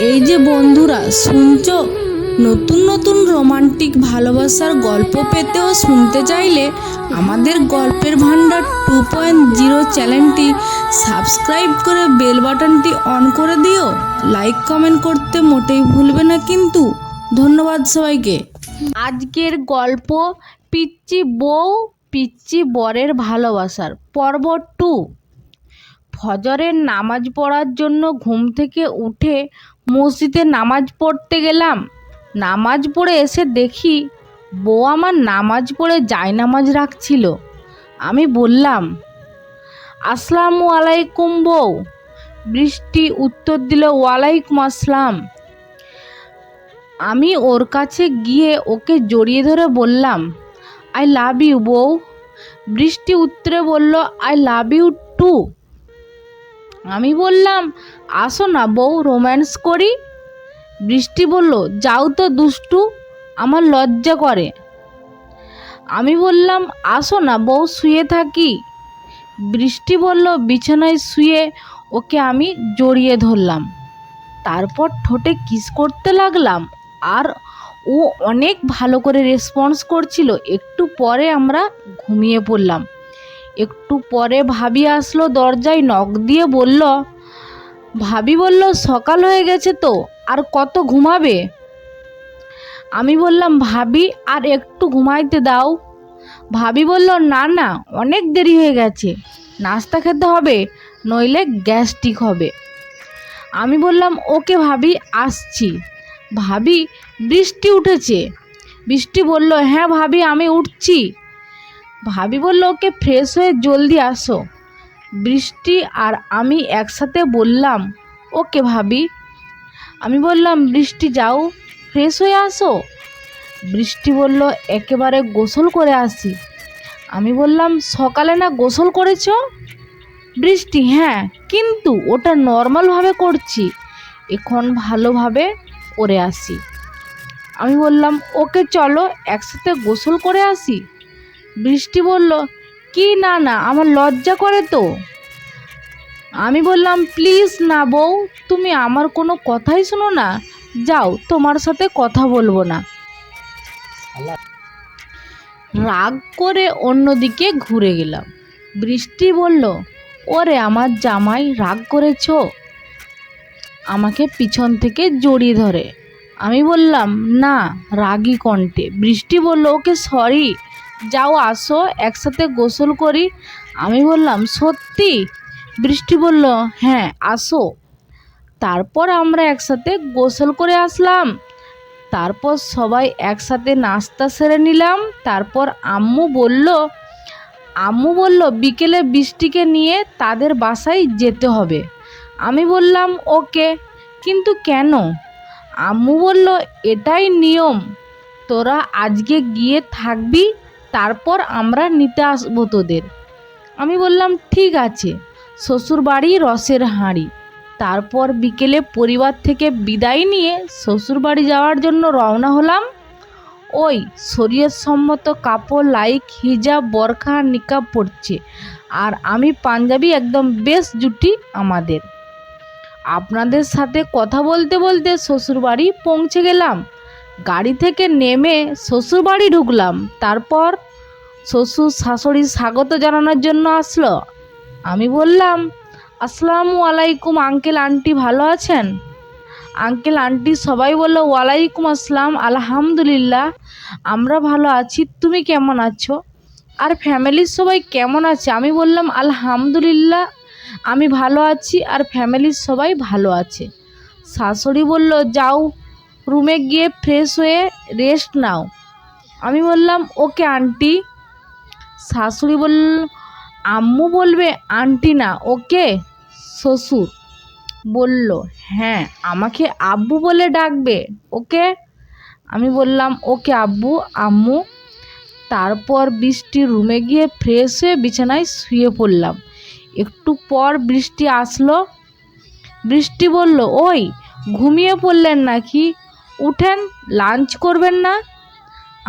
এই যে বন্ধুরা শুনছো, নতুন নতুন রোমান্টিক ভালোবাসার গল্প পেতে ও শুনতে চাইলে আমাদের গল্পের ভান্ডার 2.0 চ্যানেলটি সাবস্ক্রাইব করে বেল বাটনটি অন করে দিও। লাইক কমেন্ট করতে মোটেই ভুলবে না কিন্তু। ধন্যবাদ সবাইকে। আজকের গল্প পিচ্চি বউ পিচ্চি বরের ভালোবাসার পর্ব 2। ফজরের নামাজ পড়ার জন্য ঘুম থেকে উঠে মসজিদে নামাজ পড়তে গেলাম। নামাজ পড়ে এসে দেখি বউ আমার নামাজ পড়ে জায়নামাজ রাখছিল। আমি বললাম, আসসালামু আলাইকুম বউ। বৃষ্টি উত্তর দিল, ওয়ালাইকুম আসসালাম। আমি ওর কাছে গিয়ে ওকে জড়িয়ে ধরে বললাম, আই লাভ ইউ বউ। বৃষ্টি উত্তরে বলল, আই লাভ ইউ টু। আমি বললাম, আসো না বউ, রোম্যান্স করি। বৃষ্টি বলল, যাও তো দুষ্টু, আমার লজ্জা করে। আমি বললাম, আসো না বউ, শুয়ে থাকি। বৃষ্টি বলল, বিছানায় শুয়ে ওকে আমি জড়িয়ে ধরলাম। তারপর ঠোঁটে কিস করতে লাগলাম আর ও অনেক ভালো করে রেসপন্স করছিল। একটু পরে আমরা ঘুমিয়ে পড়লাম। একটু পরে ভাবি আসলো, দরজায় নক দিয়ে বলল, ভাবি বলল, সকাল হয়ে গেছে তো, আর কত ঘুমাবে? আমি বললাম, ভাবি আর একটু ঘুমাইতে দাও। ভাবি বলল, না না, অনেক দেরি হয়ে গেছে, নাস্তা খেতে হবে, নইলে গ্যাস্ট্রিক হবে। আমি বললাম, ওকে ভাবি, আসছি। ভাবি, বৃষ্টি উঠেছে। বৃষ্টি বলল, হ্যাঁ ভাবি, আমি উঠছি। ভাবি বলল, ওকে ফ্রেশ হয়ে জলদি আসো। বৃষ্টি আর আমি একসাথে বললাম, ওকে ভাবি। আমি বললাম, বৃষ্টি যাও, ফ্রেশ হয়ে আসো। বৃষ্টি বলল, একেবারে গোসল করে আসি। আমি বললাম, সকালে না গোসল করেছো? বৃষ্টি, হ্যাঁ, কিন্তু ওটা নর্মালভাবে করছি, এখন ভালোভাবে করে আসি। আমি বললাম, ওকে চলো একসাথে গোসল করে আসি। বৃষ্টি বলল, কি না না, আমার লজ্জা করে তো। আমি বললাম, প্লিজ না বউ, তুমি আমার কোনো কথাই শোনো না, যাও, তোমার সাথে কথা বলবো না। রাগ করে অন্যদিকে ঘুরে গেলাম। বৃষ্টি বলল, ওরে আমার জামাই, রাগ করেছো? আমাকে পিছন থেকে জড়িয়ে ধরে। আমি বললাম, না, রাগী কণ্ঠে। বৃষ্টি বলল, ওকে সরি, যাও আসো একসাথে গোসল করি। আমি বললাম, সত্যি? বৃষ্টি বলল, হ্যাঁ আসো। তারপর আমরা একসাথে গোসল করে আসলাম। তারপর সবাই একসাথে নাস্তা সেরে নিলাম। তারপর আম্মু বলল বিকেলে বৃষ্টিকে নিয়ে তাদের বাসায় যেতে হবে। আমি বললাম, ওকে, কিন্তু কেন? আম্মু বলল, এটাই নিয়ম, তোরা আজকে গিয়ে থাকবি, তারপর আমরা নিতে আসবো তোদের। আমি বললাম, ঠিক আছে। শ্বশুর বাড়ি রসের হাঁড়ি। তারপর বিকেলে পরিবার থেকে বিদায় নিয়ে শ্বশুর বাড়ি যাওয়ার জন্য রওনা হলাম। ওই শরীয়ত সম্মত কাপড় লাইক হিজাব, বোরখা, নিকাব পরছে, আর আমি পাঞ্জাবি, একদম বেশ জুটি আমাদের। আপনাদের সাথে কথা বলতে বলতে শ্বশুরবাড়ি পৌঁছে গেলাম। গাড়ি থেকে নেমে শ্বশুরবাড়ি ঢুকলাম। তারপর শ্বশুর শাশুড়ি স্বাগত জানানোর জন্য আসলো। আমি বললাম, আসসালামু আলাইকুম আঙ্কেল আন্টি, ভালো আছেন? আঙ্কেল আন্টি সবাই বলল, ওয়ালাইকুম আসসালাম, আলহামদুলিল্লাহ, আমরা ভালো আছি, তুমি কেমন আছো? আর ফ্যামিলির সবাই কেমন আছে? আমি বললাম, আলহামদুলিল্লাহ, আমি ভালো আছি, আর ফ্যামিলির সবাই ভালো আছে। শাশুড়ি বলল, যাও রুমে গিয়ে ফ্রেশ হয়ে রেস্ট নাও। আমি বললাম, ওকে আন্টি। শাশুড়ি বলল, আম্মু বলবে, আন্টি না, ওকে। শ্বশুর বলল, হ্যাঁ, আমাকে আব্বু বলে ডাকবে, ওকে। আমি বললাম, ওকে আব্বু, আম্মু। তারপর বৃষ্টি রুমে গিয়ে ফ্রেশ হয়ে বিছানায় শুয়ে পড়লাম। একটু পর বৃষ্টি আসলো। বৃষ্টি বলল, ওই ঘুমিয়ে পড়লেন নাকি? উঠেন, লাঞ্চ করবেন না?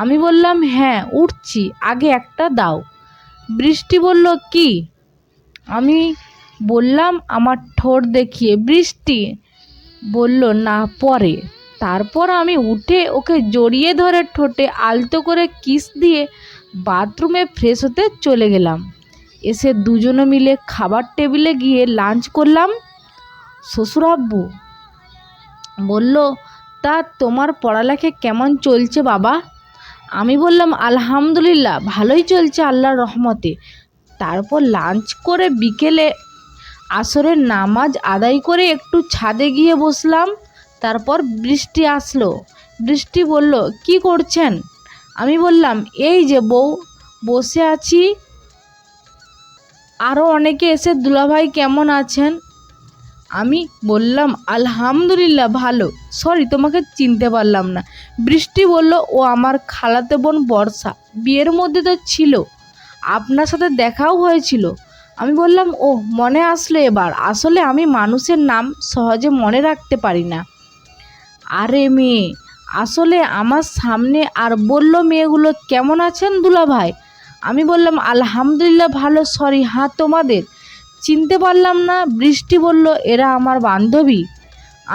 আমি বললাম, হ্যাঁ উঠছি, আগে একটা দাও। বৃষ্টি বলল, কি? আমি বললাম আমার ঠোঁট দেখিয়ে। বৃষ্টি, বলল না পরে। তারপর আমি উঠে ওকে জড়িয়ে ধরে ঠোঁটে আলতো করে কিস দিয়ে বাথরুমে ফ্রেশ হতে চলে গেলাম। এসে দুজনে মিলে খাবার টেবিলে গিয়ে লাঞ্চ করলাম। শ্বশুর আব্বু বলল, তা তোমার পড়ালেখা কেমন চলছে বাবা? আমি বললাম, আলহামদুলিল্লাহ ভালোই চলছে আল্লাহর রহমতে। তারপর লাঞ্চ করে বিকেলে আসরের নামাজ আদায় করে একটু ছাদে গিয়ে বসলাম। তারপর বৃষ্টি আসলো। বৃষ্টি বলল, কি করছেন? আমি বললাম, এই যে বউ, বসে আছি। আরও অনেকে এসে দুলাভাই কেমন আছেন? আমি বললাম, আলহামদুলিল্লাহ ভালো। সরি, তোমাকে চিনতে পারলাম না। বৃষ্টি বলল, ও আমার খালাতো বোন বর্ষা, বিয়ের মধ্যে তো ছিল, আপনার সাথে দেখাও হয়েছিল। আমি বললাম, ও মনে আসলো এবার। আসলে আমি মানুষের নাম সহজে মনে রাখতে পারি না। আরে মেয়ে, আসলে আমার সামনে আর বলল, মেয়েগুলো কেমন আছেন দুলাভাই? আমি বললাম, আলহামদুলিল্লাহ ভালো। সরি, হ্যাঁ তোমাদের চিনতে পারলাম না। বৃষ্টি বলল, এরা আমার বান্ধবী।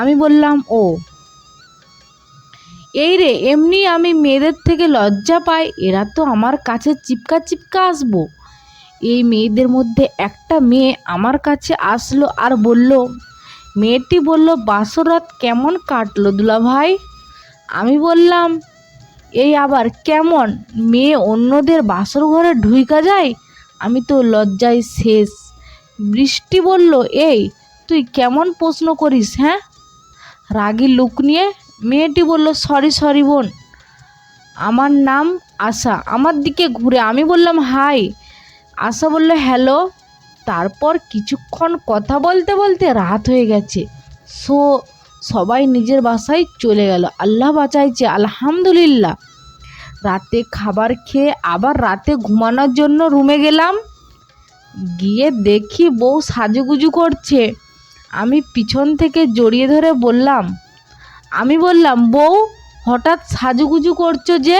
আমি বললাম, ও এই রে, এমনি আমি মেয়েদের থেকে লজ্জা পাই, এরা তো আমার কাছে চিপকা চিপকা আসবো। এই মেয়েদের মধ্যে একটা মেয়ে আমার কাছে আসলো আর বলল, মেয়েটি বলল, বাসরাত কেমন কাটলো দুলাভাই? আমি বললাম, এই আবার কেমন? মেয়ে অন্যদের বাসর ঘরে ঢুইকা যায়? আমি তো লজ্জায় শেষ। বৃষ্টি বলল, এই তুই কেমন প্রশ্ন করিস হ্যাঁ? রাগী লুক নিয়ে মেয়েটি বলল, সরি সরি বোন, আমার নাম আশা। আমার দিকে ঘুরে আমি বললাম, হাই। আশা বলল, হ্যালো। তারপর কিছুক্ষণ কথা বলতে বলতে রাত হয়ে গেছে। সবাই নিজের বাসায় চলে গেল। আল্লাহ বাঁচাইছে, আলহামদুলিল্লাহ। রাতে খাবার খেয়ে আবার রাতে ঘুমানোর জন্য রুমে গেলাম। গিয়ে দেখি বউ সাজুগুজু করছে। আমি পিছন থেকে জড়িয়ে ধরে বললাম, বউ হঠাৎ সাজুগুজু করছো যে?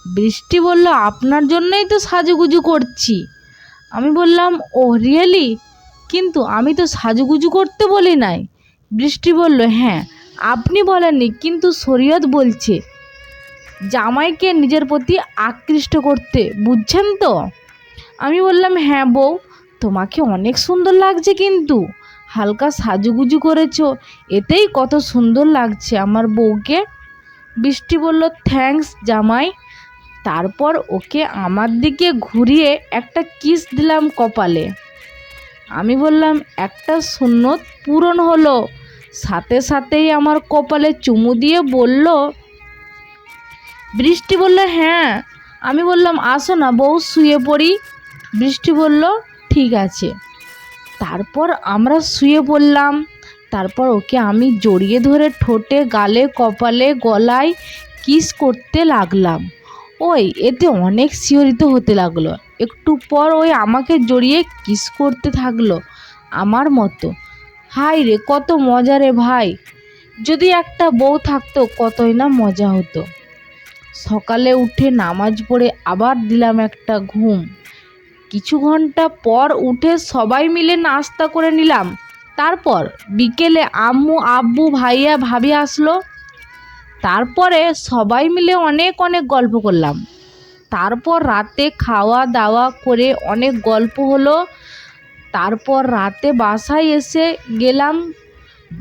বৃষ্টি বলল, আপনার জন্যই তো সাজুগুজু করছি। আমি বললাম, ও রিয়েলি? কিন্তু আমি তো সাজুগুজু করতে বলি নাই। বৃষ্টি বলল, হ্যাঁ আপনি বলেননি, কিন্তু শরীয়ত বলছে জামাইকে নিজের প্রতি আকৃষ্ট করতে, বুঝছেন তো? আমি বললাম, হ্যাঁ বউ, তোমাকে অনেক সুন্দর লাগছে, কিন্তু হালকা সাজুগুজু করেছো, এতেই কত সুন্দর লাগছে আমার বউকে। বৃষ্টি বলল, থ্যাঙ্কস জামাই। তারপর ওকে আমার দিকে ঘুরিয়ে একটা কিস দিলাম কপালে। আমি বললাম, একটা সুন্নত পূরণ হলো। সাথে সাথেই আমার কপালে চুমু দিয়ে বলল। বৃষ্টি বলল, হ্যাঁ। আমি বললাম, আসো না বউ, শুয়ে পড়ি। বৃষ্টি বলল, ঠিক আছে। তারপর আমরা শুয়ে পড়লাম। তারপর ওকে আমি জড়িয়ে ধরে ঠোঁটে, গালে, কপালে, গলায় কিস করতে লাগলাম। এতে অনেক শিহরিত হতে লাগলো। একটু পর আমাকে জড়িয়ে কিস করতে থাকলো আমার মতো। হাই রে, কত মজা রে ভাই! যদি একটা বউ থাকতো কতই না মজা হতো। সকালে উঠে নামাজ পড়ে আবার দিলাম একটা ঘুম। কিছু ঘন্টা পর উঠে সবাই মিলে নাস্তা করে নিলাম। তারপর বিকেলে আম্মু, আব্বু, ভাইয়া, ভাবি আসলো। তারপরে সবাই মিলে অনেক অনেক গল্প করলাম। তারপর রাতে খাওয়া দাওয়া করে অনেক গল্প হলো। তারপর রাতে বাসায় এসে গেলাম।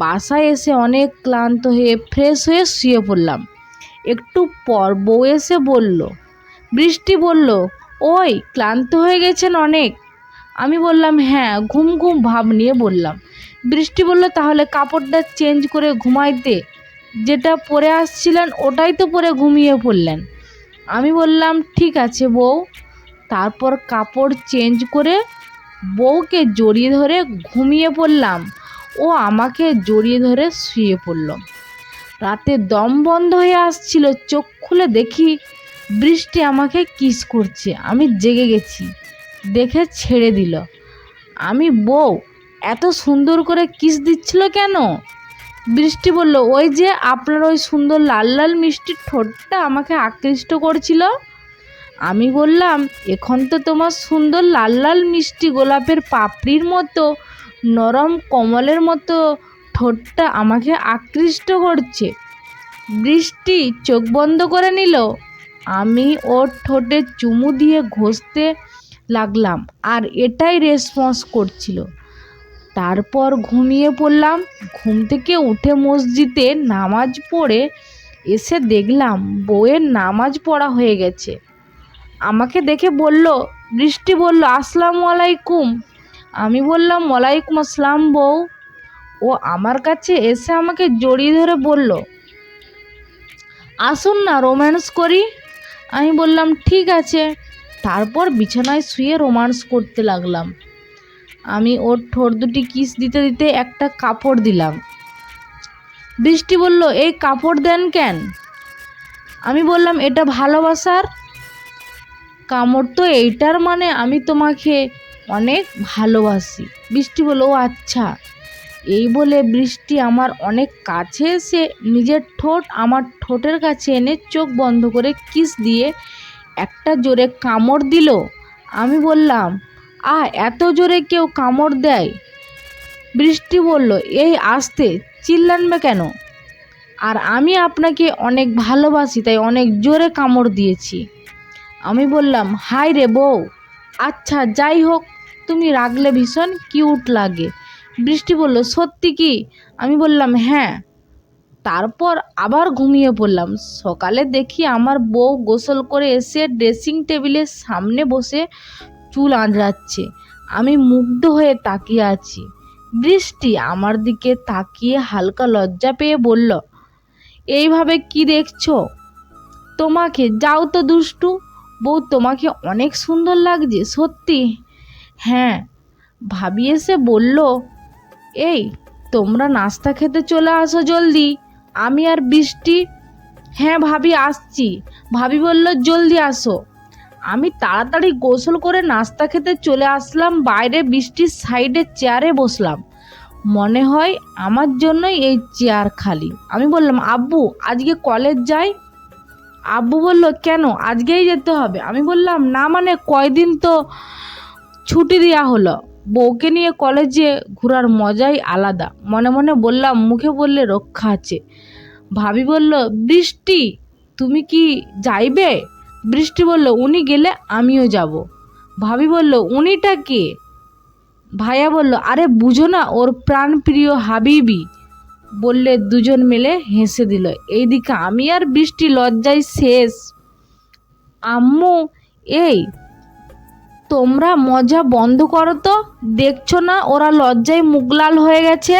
বাসায় এসে অনেক ক্লান্ত হয়ে ফ্রেশ হয়ে শুয়ে পড়লাম। একটু পর বউ এসে বলল, বৃষ্টি বলল, ক্লান্ত হয়ে গেছেন অনেক? আমি বললাম, হ্যাঁ, ঘুম ঘুম ভাব নিয়ে বললাম। বৃষ্টি বলল, তাহলে কাপড়টা চেঞ্জ করে ঘুমাইতে, যেটা পরে আসছিলেন ওটাই তো পরে ঘুমিয়ে পড়লেন। আমি বললাম, ঠিক আছে বউ। তারপর কাপড় চেঞ্জ করে বউকে জড়িয়ে ধরে ঘুমিয়ে পড়লাম। ও আমাকে জড়িয়ে ধরে শুয়ে পড়ল। রাতে দম বন্ধ হয়ে আসছিল। চোখ খুলে দেখি বৃষ্টি আমাকে কিস করছে। আমি জেগে গেছি দেখে ছেড়ে দিল। আমি, বউ এত সুন্দর করে কিস দিচ্ছিল কেন? বৃষ্টি বলল, ওই যে আপনার ওই সুন্দর লাল লাল মিষ্টি ঠোঁটটা আমাকে আকৃষ্ট করছিল। আমি বললাম, এখন তো তোমার সুন্দর লাল লাল মিষ্টি গোলাপের পাপড়ির মতো, নরম কমলের মতো ঠোঁটটা আমাকে আকৃষ্ট করছে। বৃষ্টি চোখ বন্ধ করে নিল। আমি ওর ঠোঁটে চুমু দিয়ে ঘষতে লাগলাম আর এটাই রেসপন্স করছিল। তারপর ঘুমিয়ে পড়লাম। ঘুম থেকে উঠে মসজিদে নামাজ পড়ে এসে দেখলাম বউয়ের নামাজ পড়া হয়ে গেছে। আমাকে দেখে বলল, বৃষ্টি বলল, আসসালামু আলাইকুম। আমি বললাম, ওয়ালাইকুম আসসালাম বউ। ও আমার কাছে এসে আমাকে জড়িয়ে ধরে বলল, আসুন না রোম্যান্স করি। আমি বললাম, ঠিক আছে। তারপর বিছানায় শুয়ে রোম্যান্স করতে লাগলাম। আমি ওর ঠোঁট দুটি কিস দিতে দিতে একটা কাপড় দিলাম। বৃষ্টি বলল, এই কাপড় দেন কেন? আমি বললাম, এটা ভালোবাসার কামড় তো এইটার মানে আমি তোমাকে অনেক ভালোবাসি। বৃষ্টি বলল, ও আচ্ছা। এই বলে বৃষ্টি আমার অনেক কাছে এসে নিজের ঠোঁট আমার ঠোঁটের কাছে এনে চোখ বন্ধ করে কিস দিয়ে একটা জোরে কামড় দিল। আমি বললাম, এত জোরে কেউ কামড় দেয়? বৃষ্টি বলল, এই আস্তে, চিল্লানবে কেন? আর আমি আপনাকে অনেক ভালোবাসি তাই অনেক জোরে কামড় দিয়েছি। আমি বললাম, হাই রে বউ। আচ্ছা যাই হোক, তুমি রাগলে ভীষণ কিউট লাগে। বৃষ্টি বলল, সত্যি কি? আমি বললাম, হ্যাঁ। তারপর আবার ঘুমিয়ে পড়লাম। সকালে দেখি আমার বউ গোসল করে এসে ড্রেসিং টেবিলের সামনে বসে চুল আঁচড়াচ্ছে। আমি মুগ্ধ হয়ে তাকিয়ে আছি। বৃষ্টি আমার দিকে তাকিয়ে হালকা লজ্জা পেয়ে বলল, এইভাবে কি দেখছো তোমাকে? যাও তো দুষ্টু। বউ, তোমাকে অনেক সুন্দর লাগছে। সত্যি? হ্যাঁ। ভাবি এসে বলল, এই তোমরা নাস্তা খেতে চলে আসো জলদি। আমি আর বৃষ্টি। হ্যাঁ ভাবি, আসছি। ভাবি বলল, জলদি আসো। আমি তাড়াতাড়ি গোসল করে নাস্তা খেতে চলে আসলাম। বাইরে বৃষ্টির সাইডে চেয়ারে বসলাম। মনে হয় আমার জন্যই এই চেয়ার খালি। আমি বললাম, আব্বু আজকে কলেজ যাই? আব্বু বলল, কেন, আজকেই যেতে হবে? আমি বললাম, না মানে কয়দিন তো ছুটি দেওয়া হলো। বউকে নিয়ে কলেজে ঘোরার মজাই আলাদা। মনে মনে বললাম, মুখে বললে রক্ষা আছে। ভাবি বলল, বৃষ্টি তুমি কি যাইবে? বৃষ্টি বলল, উনি গেলে আমিও যাব। ভাবি বলল, উনিটা কে? ভাইয়া বলল, আরে বুঝো না, ওর প্রাণপ্রিয় হাবিবি। বললে দুজন মিলে হেসে দিল। এইদিকে আমি আর বৃষ্টি লজ্জায় শেষ। আম্মু, এই তোমরা মজা বন্ধ করো তো, দেখছো না ওরা লজ্জায় মুখ লাল হয়ে গেছে?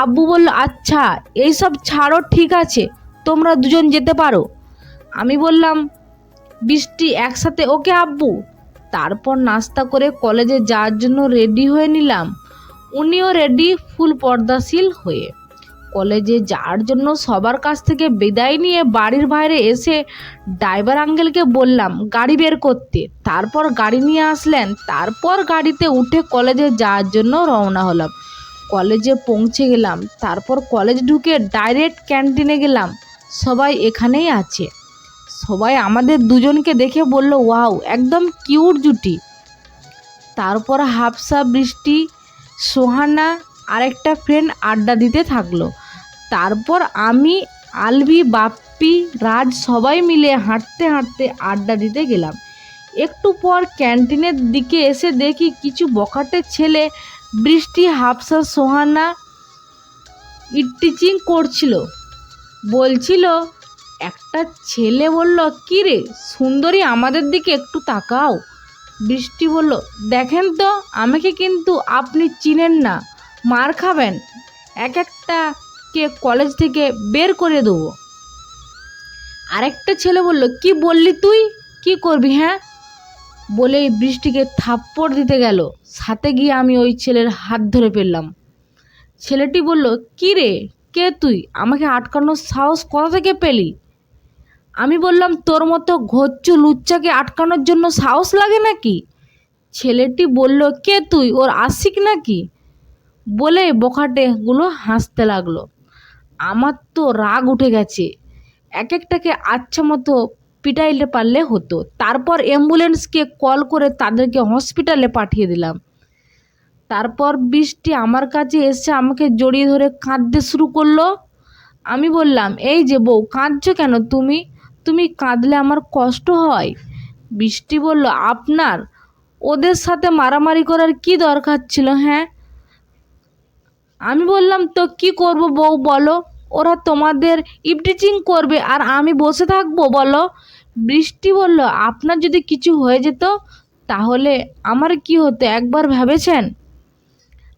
আব্বু বলল, আচ্ছা এইসব ছাড়ো, ঠিক আছে তোমরা দুজন যেতে পারো। আমি বললাম, বৃষ্টি একসাথে, ওকে আব্বু। তারপর নাস্তা করে কলেজে যাওয়ার জন্য রেডি হয়ে নিলাম। উনিও রেডি, ফুল পর্দাশীল হয়ে। কলেজে যাওয়ার জন্য সবার কাছ থেকে বিদায় নিয়ে বাড়ির বাইরে এসে ড্রাইভার আঙ্কেলকে বললাম গাড়ি বের করতে। তারপর গাড়ি নিয়ে আসলেন। তারপর গাড়িতে উঠে কলেজে যাওয়ার জন্য রওনা হলাম। কলেজে পৌঁছে গেলাম। তারপর কলেজ ঢুকে ডাইরেক্ট ক্যান্টিনে গেলাম। সবাই এখানেই আছে। সবাই আমাদের দুজনকে দেখে বলল, ওয়াও, একদম কিউট জুটি। তারপর হাফসা, বৃষ্টি, সোহানা আরেকটা ফ্রেন্ড আড্ডা দিতে থাকলো। তারপর আমি, আলভি, বাপ্পি, রাজ সবাই মিলে হাঁটতে হাঁটতে আড্ডা দিতে গেলাম। একটু পর ক্যান্টিনের দিকে এসে দেখি কিছু বখাটে ছেলে বৃষ্টি, হাফসা, সোহানা ইটিচিং করছিল। বলছিল, একটা ছেলে বলল, কি রে সুন্দরী, আমাদের দিকে একটু তাকাও। বৃষ্টি বলল, দেখেন তো আমাকে কিন্তু আপনি চিনেন না, মার খাবেন, এক একটাকে কলেজ থেকে বের করে দেবো। আরেকটা ছেলে বলল, কি বললি তুই, কি করবি হ্যাঁ? বলেই বৃষ্টিকে থাপ্পড় দিতে গেল। সাথে গিয়ে আমি ওই ছেলের হাত ধরে ফেললাম। ছেলেটি বলল, কি রে, কে তুই, আমাকে আটকানোর সাহস কোথা থেকে পেলি? আমি বললাম, তোর মতো ঘচ্চু লুচ্চাকে আটকানোর জন্য সাহস লাগে নাকি? ছেলেটি বলল, কে তুই, ওর আশিক নাকি? বলে বখাটেগুলো হাসতে লাগলো। আমার তো রাগ উঠে গেছে। এক একটাকে আচ্ছা মতো পিটাইলে পারলে হতো। তারপর অ্যাম্বুলেন্সকে কল করে তাদেরকে হসপিটালে পাঠিয়ে দিলাম। তারপর বৃষ্টি আমার কাছে এসে আমাকে জড়িয়ে ধরে কাঁদতে শুরু করলো। আমি বললাম, এই যে বউ, কাঁদছো কেন তুমি? তুমি কাঁদলে আমার কষ্ট হয়। বৃষ্টি বলল, আপনার ওদের সাথে মারামারি করার কি দরকার ছিল? হ্যাঁ। আমি বললাম, তো কি করব বউ বলো? ওরা তোমাদের ইভটিজিং করবে আর আমি বসে থাকবো বলো? বৃষ্টি বলল, আপনার যদি কিছু হয়ে যেত তাহলে আমার কি হতো একবার ভেবেছেন?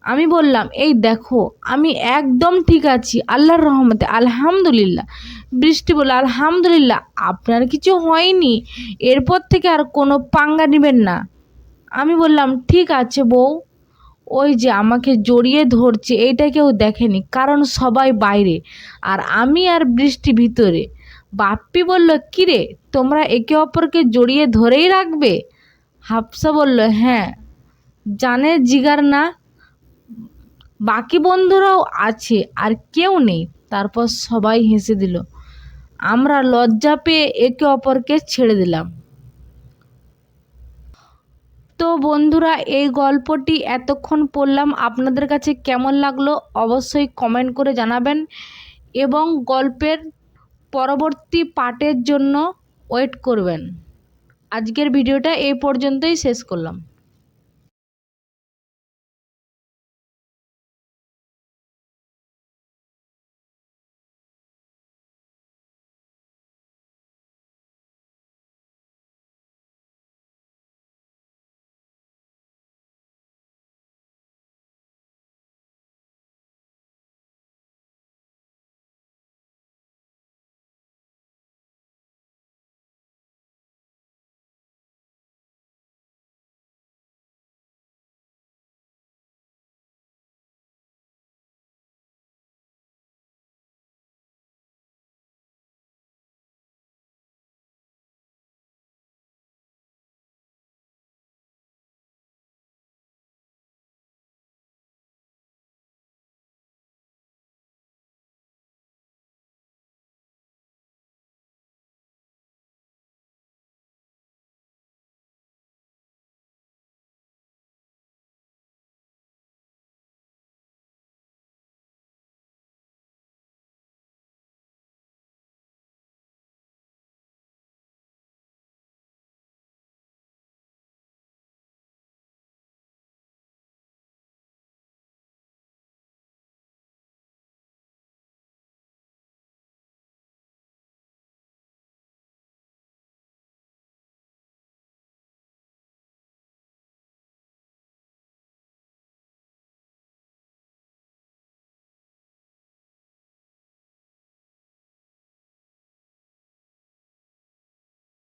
আমি বললাম, এই দেখো আমি একদম ঠিক আছি আল্লাহর রহমতে, আলহামদুলিল্লাহ। বৃষ্টি বলল, আলহামদুলিল্লাহ, আপনার কিছু হয়নি, এরপর থেকে আর কোনো পাঙ্গা নেবেন না। আমি বললাম, ঠিক আছে বউ। ওই যে আমাকে জড়িয়ে ধরছে, এইটা কেউ দেখেনি, কারণ সবাই বাইরে আর আমি আর বৃষ্টি ভিতরে। বাপ্পি বলল, কিরে, তোমরা একে অপরকে জড়িয়ে ধরেই রাখবে? হাফসা বলল, হ্যাঁ, জানের জিগার না, বাকি বন্ধুরাও আছে আর কেউ নেই। তারপর সবাই হেসে দিল। আমরা লজ্জা পেয়ে একে অপরকে ছেড়ে দিলাম। তো বন্ধুরা, এই গল্পটি এতক্ষণ পড়লাম, আপনাদের কাছে কেমন লাগলো অবশ্যই কমেন্ট করে জানাবেন এবং গল্পের পরবর্তী পার্টের জন্য ওয়েট করবেন। আজকের ভিডিওটা এই পর্যন্তই শেষ করলাম।